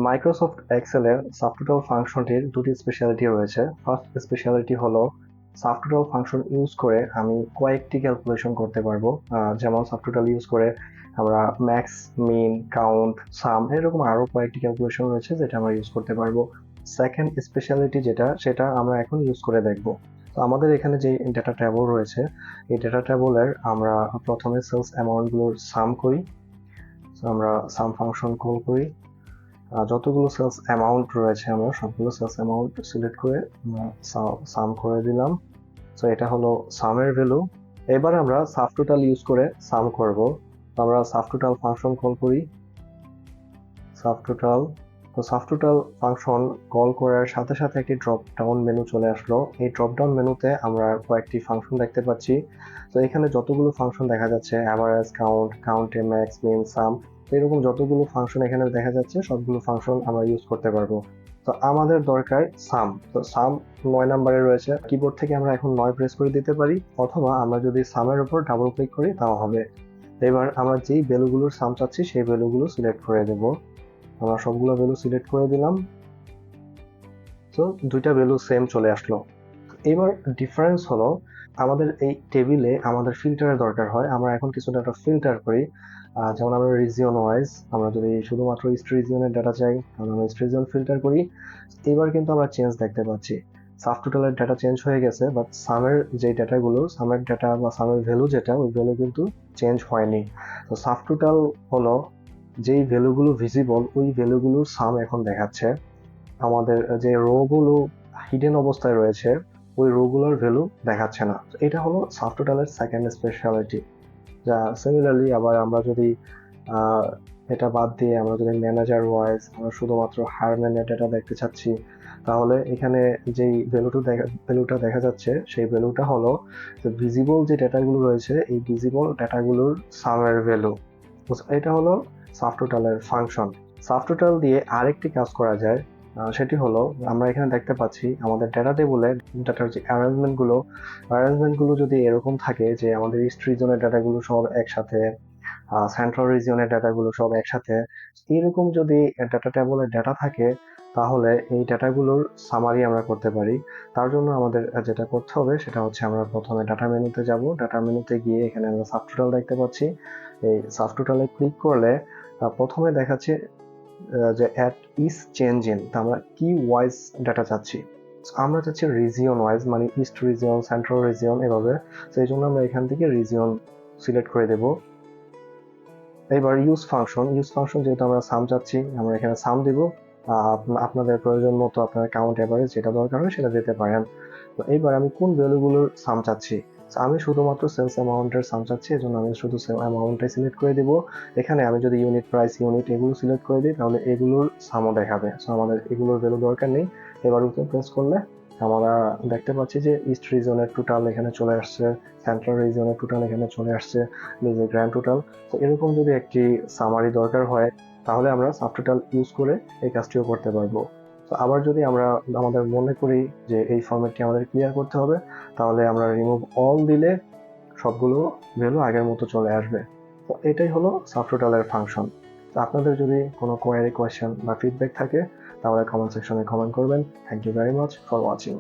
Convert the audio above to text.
Microsoft এক্সেলের subtotal ফাংশনটির দুটি speciality রয়েছে। ফার্স্ট স্পেশালিটি হলো সাবটোটাল ফাংশন ইউজ করে আমি কয়েকটি ক্যালকুলেশন করতে পারবো। যেমন সাবটোটাল ইউজ করে আমরা ম্যাক্স, মিন, কাউন্ট, সাম এরকম আরো কয়েকটি ক্যালকুলেশন রয়েছে যেটা আমরা ইউজ করতে পারবো। সেকেন্ড স্পেশালিটি সেটা আমরা এখন ইউজ করে দেখবো। তো আমাদের এখানে যে ডেটা টেবল রয়েছে, এই ডেটা টেবলের আমরা প্রথমে সেলস অ্যামাউন্টগুলোর সাম করি। আমরা সাম ফাংশন কল করি। যতগুলো সেলস অ্যামাউন্ট রয়েছে আমরা সবগুলো সেলস অ্যামাউন্ট সিলেক্ট করে সাম করে দিলাম। তো এটা হলো সামের ভ্যালু। এবার আমরা সাবটোটাল ইউজ করে সাম করব। আমরা সাবটোটাল ফাংশন কল করি। সাবটোটাল ফাংশন কল করার সাথে সাথে একটি ড্রপ ডাউন মেনু চলে আসলো। এই ড্রপ ডাউন মেনুতে আমরা কয়েকটি ফাংশন দেখতে পাচ্ছি। তো এখানে যতগুলো ফাংশন দেখা যাচ্ছে, অ্যাভারেজ, কাউন্ট, কাউন্টে, ম্যাক্স, মিন, সাম, এরকম যতগুলো ফাংশন এখানে দেখা যাচ্ছে সবগুলো ফাংশন আমরা ইউজ করতে পারবো। তো আমাদের দরকার সাম। তো সাম 9 নম্বরে রয়েছে। কিবোর্ড থেকে আমরা এখন 9 প্রেস করে দিতে পারি, অথবা আমরা যদি সামের উপর ডাবল ক্লিক করি তাও হবে। এবার আমরা যেই ভ্যালুগুলোর সাম চাচ্ছি সেই ভ্যালুগুলো সিলেক্ট করে দেব। আমরা সবগুলো ভ্যালু সিলেক্ট করে দিলাম। তো দুইটা ভ্যালু সেম চলে আসলো। এবার ডিফারেন্স হলো আমাদের এই টেবিলে আমাদের ফিল্টারের দরকার হয়। আমরা এখন কিছু ডাটা ফিল্টার করি। যেমন আমরা রিজিয়ন ওয়াইজ, আমরা যদি শুধুমাত্র ইস্ট রিজিয়নের ডাটা চাই তাহলে আমরা ইস্ট রিজিয়ন ফিল্টার করি। এবার কিন্তু আমরা চেঞ্জ দেখতে পাচ্ছি, সাবটোটালের ডাটা চেঞ্জ হয়ে গেছে, বাট সামের যে ডাটাগুলো, সামের ডাটা বা সামের ভ্যালু যেটা, ওই ভ্যালু কিন্তু চেঞ্জ হয়নি। তো সাবটোটাল হলো যেই ভ্যালুগুলো ভিজিবল ওই ভ্যালুগুলোর সাম এখন দেখাচ্ছে। আমাদের যে রোগুলো হিডেন অবস্থায় রয়েছে ওই রোগুলোর ভ্যালু দেখাচ্ছে না। এটা হলো সাবটোটালের সেকেন্ড স্পেশালিটি। যা সিমিলারলি আবার আমরা যদি এটা বাদ দিয়ে আমরা যদি ম্যানেজার ওয়াইজ আমরা শুধুমাত্র হায়ারম্যানের ডেটা দেখতে চাচ্ছি, তাহলে এখানে যেই ভ্যালুটা দেখা যাচ্ছে সেই ভ্যালুটা হলো ভিজিবল যে ডেটাগুলো রয়েছে, এই ভিজিবল ডেটাগুলোর সামের ভ্যালু। এটা হলো সাবটোটালের ফাংশন। সাবটোটাল দিয়ে আরেকটি কাজ করা যায়, সেটি হলো আমরা এখানে দেখতে পাচ্ছি আমাদের ডেটা টেবলে ডাটার যে অ্যারেঞ্জমেন্টগুলো যদি এরকম থাকে যে আমাদের ইস্ট রিজনের ডাটাগুলো সব একসাথে, সেন্ট্রাল রিজিয়নের ডাটাগুলো সব একসাথে, এরকম যদি ডাটা টেবলে ডাটা থাকে তাহলে এই ডাটাগুলোর সামারি আমরা করতে পারি। তার জন্য আমাদের যেটা করতে হবে সেটা হচ্ছে আমরা প্রথমে ডাটা মেনুতে যাব। ডাটা মেনুতে গিয়ে এখানে আমরা সাবটোটাল দেখতে পাচ্ছি। এই সাবটোটালে ক্লিক করলে প্রথমে দেখাচ্ছে যে অ্যাট ইজ চেঞ্জিং, তা আমরা কি ওয়াইজ ডাটা চাচ্ছি। আমরা চাচ্ছি রিজিয়ন ওয়াইজ, মানে ইস্ট রিজিয়ন, সেন্ট্রাল রিজিয়ন, এভাবে। সেই জন্য আমরা এখান থেকে রিজিয়ন সিলেক্ট করে দেব। এবার ইউজ ফাংশন যেহেতু আমরা সাম চাচ্ছি, আমরা এখানে সাম দিব। আপনাদের প্রয়োজন মতো আপনারা কাউন্ট, এভারেজ যেটা দরকার হয় সেটা দিতে পারেন। তো এইবার আমি কোন ভ্যালুগুলোর সাম চাচ্ছি, আমি শুধুমাত্র সেলস অ্যামাউন্টের সাম চাচ্ছি, এজন্য আমি শুধু সেল অ্যামাউন্টটাই সিলেক্ট করে দিব। এখানে আমি যদি ইউনিট প্রাইস, ইউনিট এগুলো সিলেক্ট করে দিই তাহলে এগুলোর সামও দেখাবে। সো আমাদের এগুলোর ভ্যালু দরকার নেই। এবার ওকে প্রেস করলে আমরা দেখতে পাচ্ছি যে ইস্ট রিজনের টোটাল এখানে চলে আসছে, সেন্ট্রাল রিজনের টোটাল এখানে চলে আসছে, নিজের গ্র্যান্ড টোটাল। তো এরকম যদি একটি সামারি দরকার হয় তাহলে আমরা সাবটোটাল ইউজ করে এই কাজটিও করতে পারবো। তো আবার যদি আমরা আমাদের মনে করি যে এই ফরম্যাটটি আমাদের ক্লিয়ার করতে হবে, তাহলে আমরা রিমুভ অল দিলে সবগুলো ভ্যালু আগের মতো চলে আসবে। তো এটাই হলো সাবটোটালের ফাংশন। তো আপনাদের যদি কোনো কোয়েরি, কোয়েশ্চেন বা ফিডব্যাক থাকে তাহলে কমেন্ট সেকশনে কমেন্ট করবেন। Thank you very much for watching.